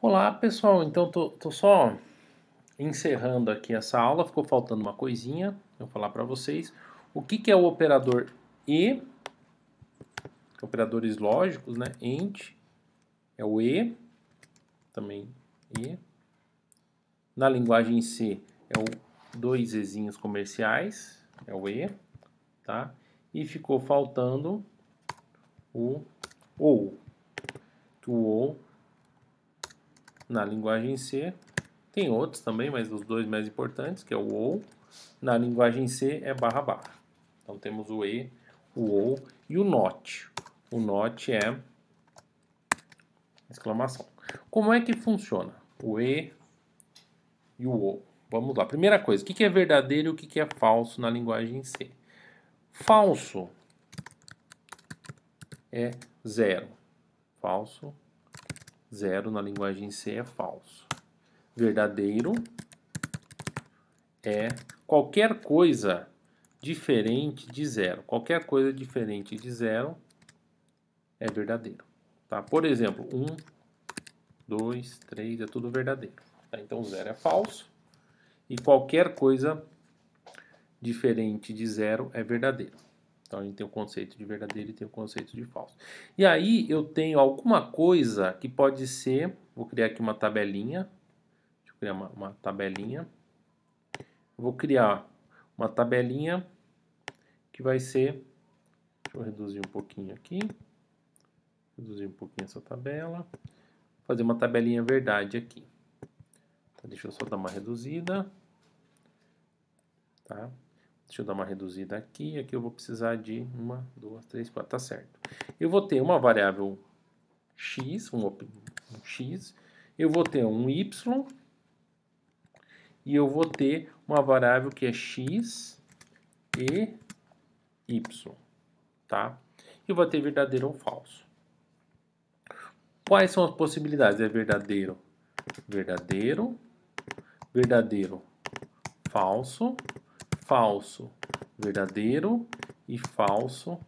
Olá pessoal, então tô só encerrando aqui essa aula, ficou faltando uma coisinha, eu vou falar para vocês. O que é o operador e, operadores lógicos, né? AND é o e, também e. Na linguagem C é o dois ezinhos comerciais, é o e, tá? E ficou faltando o ou, que o ou na linguagem C. Tem outros também, mas os dois mais importantes, que é o ou. Na linguagem C é barra barra. Então temos o e, o ou e o not. O not é exclamação. Como é que funciona o e e o ou? Vamos lá. Primeira coisa, o que é verdadeiro e o que é falso na linguagem C? Falso é zero. Falso, zero na linguagem C é falso. Verdadeiro é qualquer coisa diferente de zero. Qualquer coisa diferente de zero é verdadeiro. Tá? Por exemplo, 1, 2, 3 é tudo verdadeiro. Tá? Então zero é falso. E qualquer coisa diferente de zero é verdadeiro. Então a gente tem o conceito de verdadeiro e tem o conceito de falso. E aí eu tenho alguma coisa que pode ser. Vou criar aqui uma tabelinha. Deixa eu criar uma tabelinha. Vou criar uma tabelinha que vai ser. Deixa eu reduzir um pouquinho aqui. Reduzir um pouquinho essa tabela. Vou fazer uma tabelinha verdade aqui. Então, deixa eu só dar uma reduzida. Tá? Deixa eu dar uma reduzida aqui. Aqui eu vou precisar de 1, 2, 3, 4. Tá certo. Eu vou ter uma variável x, um x. Eu vou ter um y. E eu vou ter uma variável que é x e y. Tá? E eu vou ter verdadeiro ou falso. Quais são as possibilidades? É verdadeiro, verdadeiro, verdadeiro, falso, falso, verdadeiro e falso,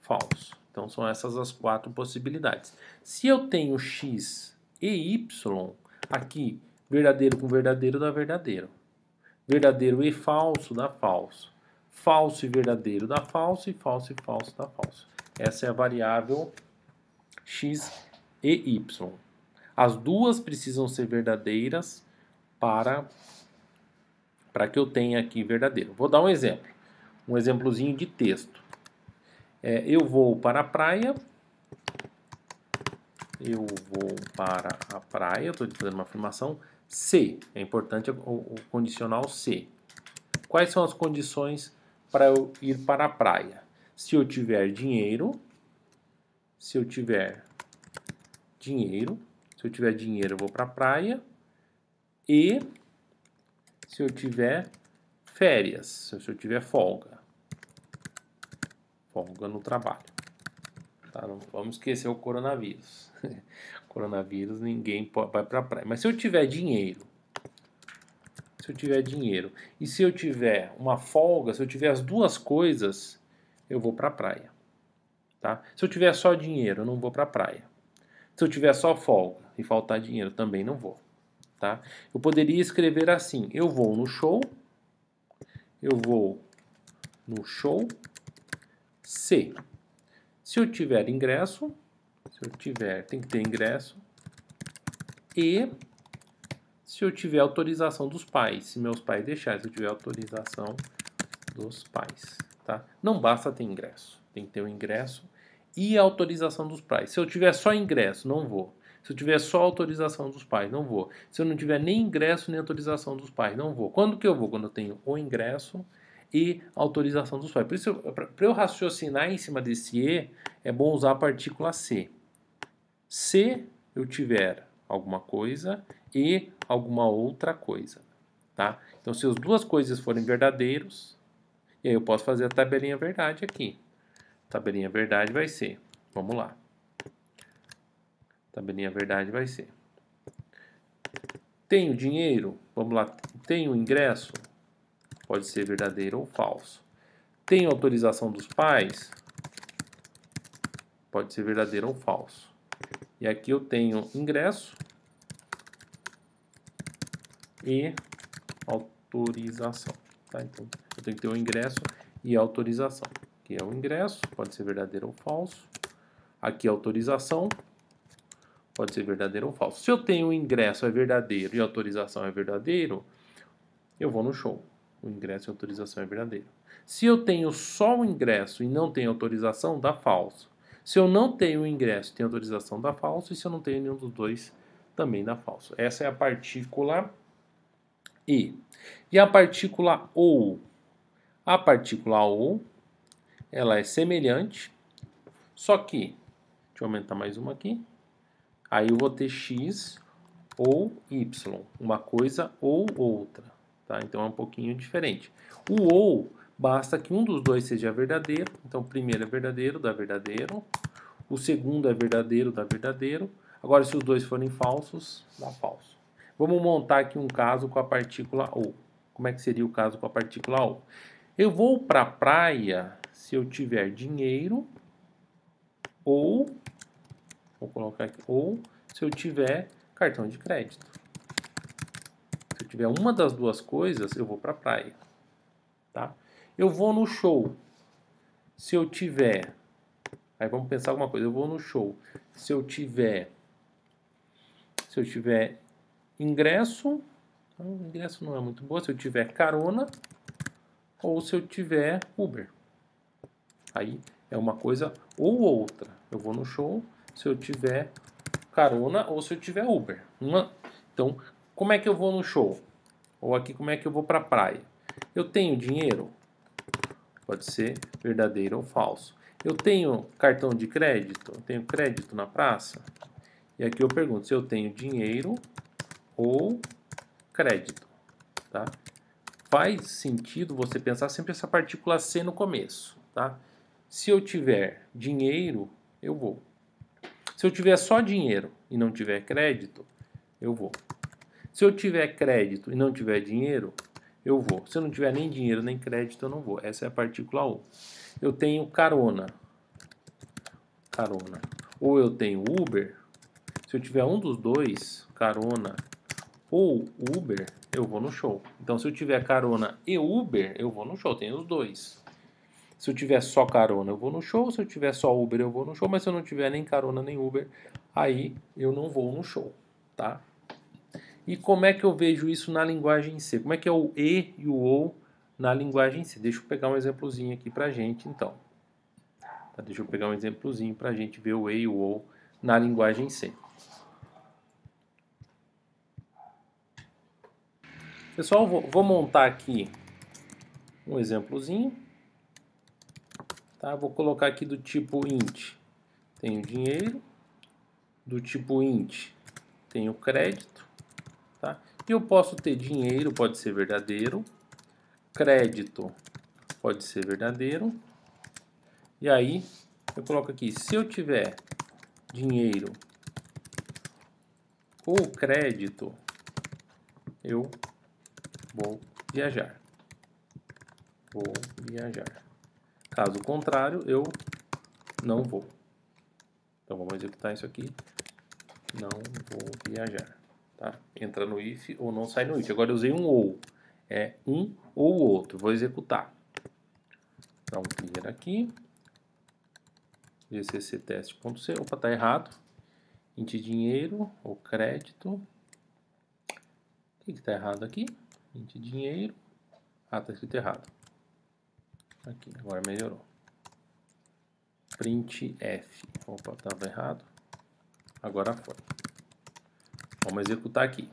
falso. Então são essas as quatro possibilidades. Se eu tenho x e y, aqui verdadeiro com verdadeiro dá verdadeiro. Verdadeiro e falso dá falso. Falso e verdadeiro dá falso e falso dá falso. Essa é a variável x e y. As duas precisam ser verdadeiras para que eu tenha aqui verdadeiro. Vou dar um exemplo. Um exemplozinho de texto. Eu vou para a praia. Eu vou para a praia. Estou fazendo uma afirmação. Se. É importante o condicional se. Quais são as condições para eu ir para a praia? Se eu tiver dinheiro. Se eu tiver dinheiro. Se eu tiver dinheiro, eu vou para a praia. E se eu tiver férias, se eu tiver folga. Folga no trabalho. Tá? Não vamos esquecer o coronavírus. Coronavírus, ninguém vai para a praia. Mas se eu tiver dinheiro, e se eu tiver uma folga, se eu tiver as duas coisas, eu vou para a praia. Tá? Se eu tiver só dinheiro, eu não vou para a praia. Se eu tiver só folga e faltar dinheiro, também não vou. Tá? Eu poderia escrever assim: eu vou no show. Eu vou no show se eu tiver ingresso, tem que ter ingresso, e se eu tiver autorização dos pais, se meus pais deixarem, se eu tiver autorização dos pais, tá? Não basta ter ingresso, tem que ter o ingresso e a autorização dos pais. Se eu tiver só ingresso, não vou. Se eu tiver só autorização dos pais, não vou. Se eu não tiver nem ingresso nem autorização dos pais, não vou. Quando que eu vou? Quando eu tenho o ingresso e autorização dos pais. Por isso, para eu raciocinar em cima desse e, é bom usar a partícula se. Se eu tiver alguma coisa e alguma outra coisa, tá? Então, se as duas coisas forem verdadeiros, e aí eu posso fazer a tabelinha verdade aqui. Tabelinha verdade vai ser, vamos lá. Tabelinha verdade vai ser: tenho dinheiro? Vamos lá. Tenho ingresso? Pode ser verdadeiro ou falso. Tenho autorização dos pais? Pode ser verdadeiro ou falso. E aqui eu tenho ingresso e autorização. Tá? Então, eu tenho que ter o ingresso e a autorização. Aqui é o ingresso, pode ser verdadeiro ou falso. Aqui é a autorização, pode ser verdadeiro ou falso. Se eu tenho o ingresso é verdadeiro e a autorização é verdadeiro, eu vou no show. O ingresso e a autorização é verdadeiro. Se eu tenho só o ingresso e não tenho autorização, dá falso. Se eu não tenho o ingresso e tenho autorização, dá falso. E se eu não tenho nenhum dos dois, também dá falso. Essa é a partícula E. E a partícula OU? A partícula OU, ela é semelhante, só que, deixa eu aumentar mais uma aqui. Aí eu vou ter X ou Y, uma coisa ou outra. Tá? Então é um pouquinho diferente. O ou, basta que um dos dois seja verdadeiro. Então o primeiro é verdadeiro, dá verdadeiro. O segundo é verdadeiro, dá verdadeiro. Agora se os dois forem falsos, dá falso. Vamos montar aqui um caso com a partícula ou. Como é que seria o caso com a partícula ou? Eu vou para a praia se eu tiver dinheiro ou, vou colocar aqui, ou se eu tiver cartão de crédito. Se eu tiver uma das duas coisas, eu vou para a praia. Tá? Eu vou no show se eu tiver... Aí vamos pensar alguma coisa. Eu vou no show se eu tiver ingresso... ingresso não é muito boa. Se eu tiver carona ou se eu tiver Uber. Aí é uma coisa ou outra. Eu vou no show se eu tiver carona ou se eu tiver Uber. Então, como é que eu vou no show? Ou aqui, como é que eu vou para a praia? Eu tenho dinheiro? Pode ser verdadeiro ou falso. Eu tenho cartão de crédito? Eu tenho crédito na praça? E aqui eu pergunto se eu tenho dinheiro ou crédito. Tá? Faz sentido você pensar sempre essa partícula C no começo. Tá? Se eu tiver dinheiro, eu vou. Se eu tiver só dinheiro e não tiver crédito, eu vou. Se eu tiver crédito e não tiver dinheiro, eu vou. Se eu não tiver nem dinheiro nem crédito, eu não vou. Essa é a partícula O. Eu tenho carona. Ou eu tenho Uber. Se eu tiver um dos dois, carona ou Uber, eu vou no show. Então, se eu tiver carona e Uber, eu vou no show. Tenho os dois. Se eu tiver só carona, eu vou no show. Se eu tiver só Uber, eu vou no show. Mas se eu não tiver nem carona nem Uber, aí eu não vou no show, tá? E como é que eu vejo isso na linguagem C? Como é que é o E e o OU na linguagem C? Deixa eu pegar um exemplozinho aqui pra gente, então. Tá, deixa eu pegar um exemplozinho pra gente ver o E e o OU na linguagem C. Pessoal, vou montar aqui um exemplozinho. Tá? Vou colocar aqui do tipo int. Tenho dinheiro. Do tipo int, tenho crédito. Tá? E eu posso ter dinheiro, pode ser verdadeiro. Crédito pode ser verdadeiro. E aí, eu coloco aqui, se eu tiver dinheiro ou crédito, eu vou viajar. Vou viajar. Caso contrário, eu não vou. Então, vamos executar isso aqui. Não vou viajar. Tá? Entra no if ou não sai no if. Agora eu usei um ou. É um ou outro. Vou executar. Dá um clear aqui. GCC teste.c. Opa, tá errado. Int dinheiro ou crédito. O que está errado aqui? Int dinheiro. Ah, tá escrito errado. Aqui, agora melhorou. Print F. Opa, estava errado. Agora foi. Vamos executar aqui.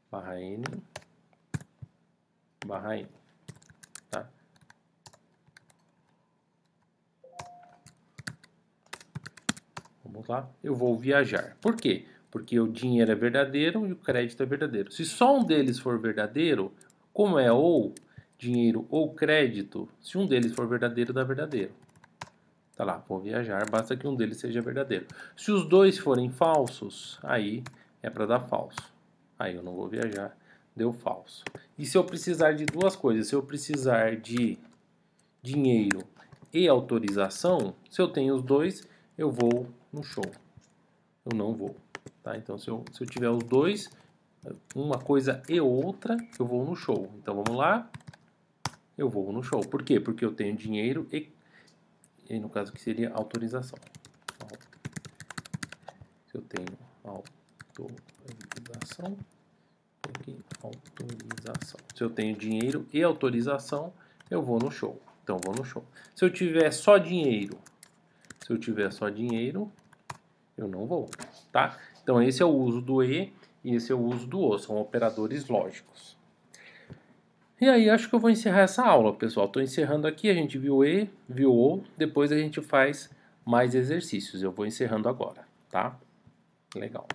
Barra N. Barra N. Tá? Vamos lá. Eu vou viajar. Por quê? Porque o dinheiro é verdadeiro e o crédito é verdadeiro. Se só um deles for verdadeiro, como é ou dinheiro ou crédito, se um deles for verdadeiro, dá verdadeiro. Tá lá, vou viajar, basta que um deles seja verdadeiro. Se os dois forem falsos, aí é para dar falso. Aí eu não vou viajar, deu falso. E se eu precisar de duas coisas, se eu precisar de dinheiro e autorização, se eu tenho os dois, eu vou no show. Eu não vou. Tá? Então, se eu tiver os dois, uma coisa e outra, eu vou no show. Então vamos lá, eu vou no show. Por quê? Porque eu tenho dinheiro e no caso que seria autorização. Se eu tenho autorização, aqui, autorização. Se eu tenho dinheiro e autorização, eu vou no show. Então vou no show. Se eu tiver só dinheiro, eu não vou, tá? Então esse é o uso do e esse é o uso do o, são operadores lógicos. E aí acho que eu vou encerrar essa aula, pessoal. Estou encerrando aqui, a gente viu e, viu o, depois a gente faz mais exercícios. Eu vou encerrando agora, tá? Legal.